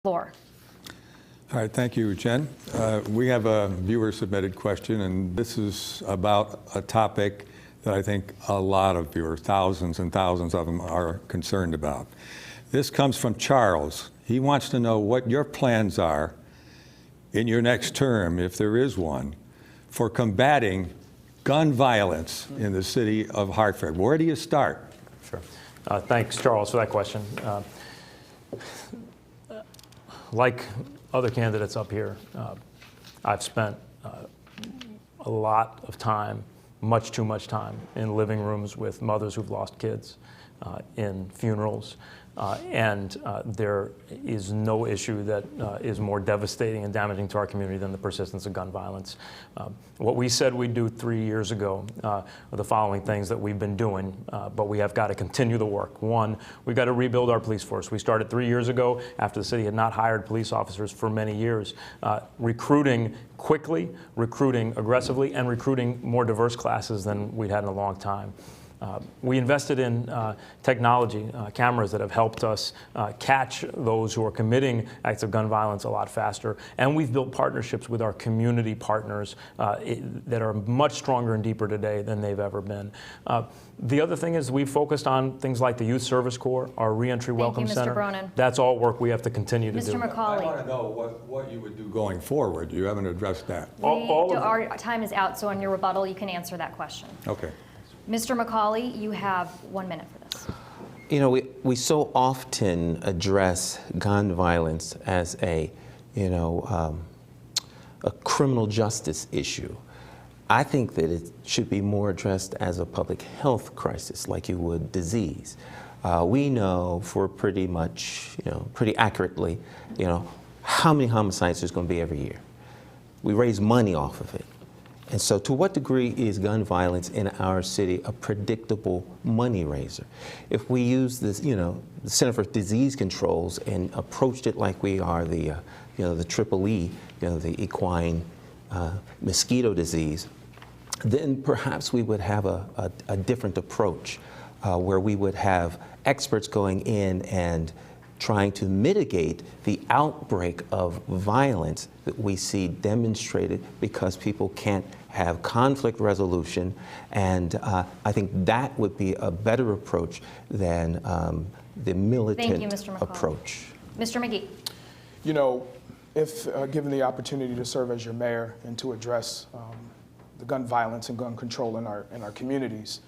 Floor. All right, thank you, Jen. We have a viewer-submitted question, and this is about a topic that I think a lot of viewers, thousands and thousands of them, are concerned about. This comes from Charles. He wants to know what your plans are in your next term, if there is one, for combating gun violence in the city of Hartford. Where do you start? Sure. Thanks, Charles, for that question. Like other candidates up here, I've spent a lot of time, much too much time, in living rooms with mothers who've lost kids, in funerals, and there is no issue that is more devastating and damaging to our community than the persistence of gun violence. What we said we'd do 3 years ago are the following things that we've been doing, but we have got to continue the work. One, we've got to rebuild our police force. We started 3 years ago after the city had not hired police officers for many years, recruiting quickly, recruiting aggressively, and recruiting more diverse classes than we'd had in a long time. We invested in technology, cameras that have helped us catch those who are committing acts of gun violence a lot faster. And we've built partnerships with our community partners that are much stronger and deeper today than they've ever been. The other thing is we've focused on things like the Youth Service Corps, our Reentry Welcome Center. Thank you, Mr. Bronin. That's all work we have to continue to do. Mr. McCauley. I want to know what you would do going forward. You haven't addressed that. Our time is out, so on your rebuttal, you can answer that question. Okay. Mr. McCauley, you have 1 minute for this. You know, we so often address gun violence as a criminal justice issue. I think that it should be more addressed as a public health crisis, like you would disease. We know for pretty much, pretty accurately, how many homicides there's going to be every year. We raise money off of it. And so to what degree is gun violence in our city a predictable money raiser? If we use this, the Center for Disease Controls and approached it like we are the triple E, the equine mosquito disease, then perhaps we would have a different approach where we would have experts going in and trying to mitigate the outbreak of violence that we see demonstrated because people can't have conflict resolution, and I think that would be a better approach than the militant approach. Mr. McGee. You know, if given the opportunity to serve as your mayor and to address the gun violence and gun control in our communities,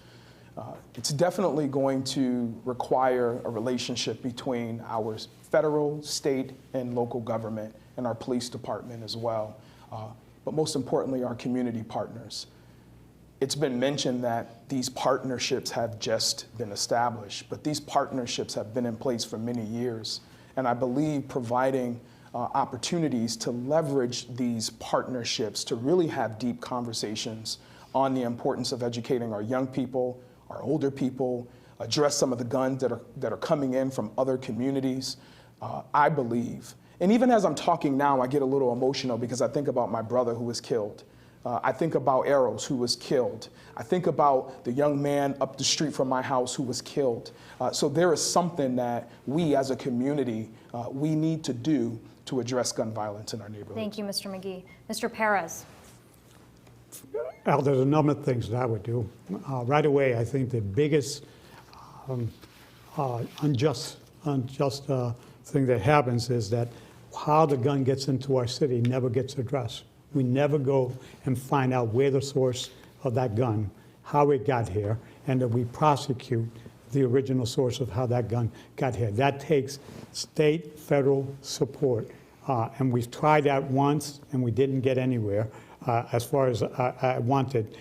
it's definitely going to require a relationship between our federal, state, and local government and our police department as well. But most importantly, our community partners. It's been mentioned that these partnerships have just been established, but these partnerships have been in place for many years. And I believe providing opportunities to leverage these partnerships to really have deep conversations on the importance of educating our young people, our older people, address some of the guns that are coming in from other communities, I believe. And even as I'm talking now, I get a little emotional because I think about my brother who was killed. I think about Arrows, who was killed. I think about the young man up the street from my house who was killed. So there is something that we as a community, we need to do to address gun violence in our neighborhood. Thank you, Mr. McGee. Mr. Perez. Al, there's a number of things that I would do. Right away, I think the biggest unjust thing that happens is that how the gun gets into our city never gets addressed. We never go and find out where the source of that gun, how it got here, and that we prosecute the original source of how that gun got here. That takes state, federal support. And we've tried that once, and we didn't get anywhere as far as I wanted.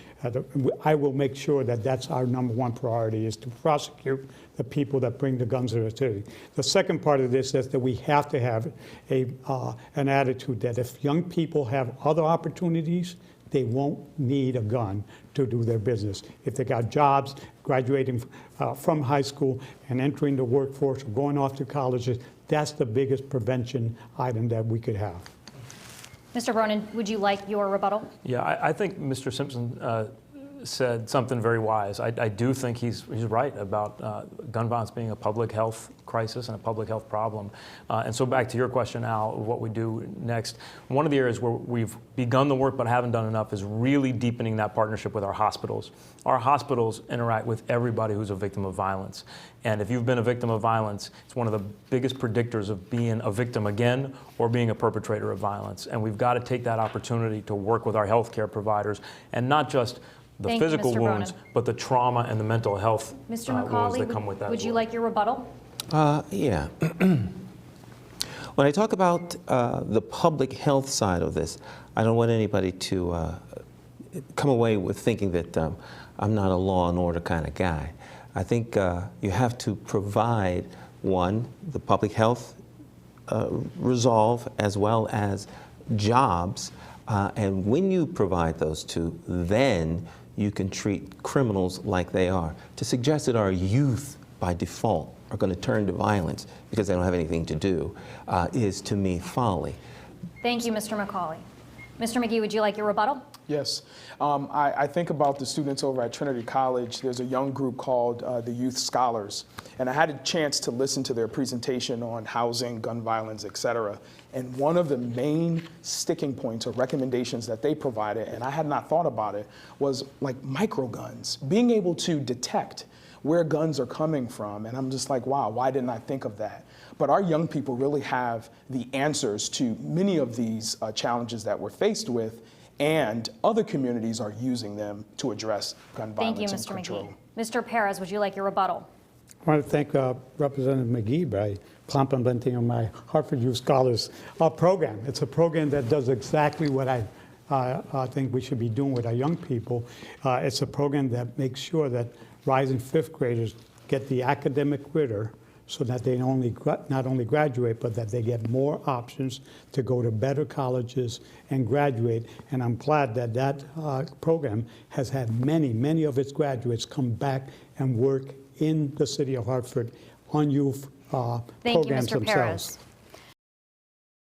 I will make sure that that's our #1 priority, is to prosecute the people that bring the guns to the city. The second part of this is that we have to have an attitude that if young people have other opportunities, they won't need a gun to do their business. If they got jobs, graduating from high school and entering the workforce or going off to colleges, that's the biggest prevention item that we could have. Mr. Bronin, would you like your rebuttal? Yeah, I think Mr. Simpson said something very wise. I do think he's right about gun violence being a public health crisis and a public health problem. And so back to your question, Al, of what we do next, one of the areas where we've begun the work but haven't done enough is really deepening that partnership with our hospitals. Our hospitals interact with everybody who's a victim of violence. And if you've been a victim of violence, it's one of the biggest predictors of being a victim again or being a perpetrator of violence. And we've got to take that opportunity to work with our healthcare providers, and not just the Thank you, physical Mr. wounds, Bronin. but the trauma and the mental health Mr. wounds McCauley, that come with that. would you work. like your rebuttal? Yeah. When I talk about the public health side of this, I don't want anybody to come away with thinking that I'm not a law and order kind of guy. I think you have to provide, one, the public health resolve as well as jobs. And when you provide those two, then you can treat criminals like they are. To suggest that our youth, by default, are going to turn to violence because they don't have anything to do is, to me, folly. Thank you, Mr. McCauley. Mr. McGee, would you like your rebuttal? Yes. I think about the students over at Trinity College. There's a young group called the Youth Scholars, and I had a chance to listen to their presentation on housing, gun violence, et cetera. And one of the main sticking points or recommendations that they provided, and I had not thought about it, was like microguns, being able to detect where guns are coming from. And I'm just like, wow, why didn't I think of that? But our young people really have the answers to many of these challenges that we're faced with, and other communities are using them to address gun Thank you, violence and Mr. control. McGee. Mr. Perez, would you like your rebuttal? I want to thank Representative McGee by complimenting on my Hartford Youth Scholars program. It's a program that does exactly what I think we should be doing with our young people. It's a program that makes sure that rising fifth graders get the academic rigor so that they not only graduate, but that they get more options to go to better colleges and graduate. And I'm glad that that program has had many of its graduates come back and work in the city of Hartford on youth Thank you, programs Mr. themselves. Perez.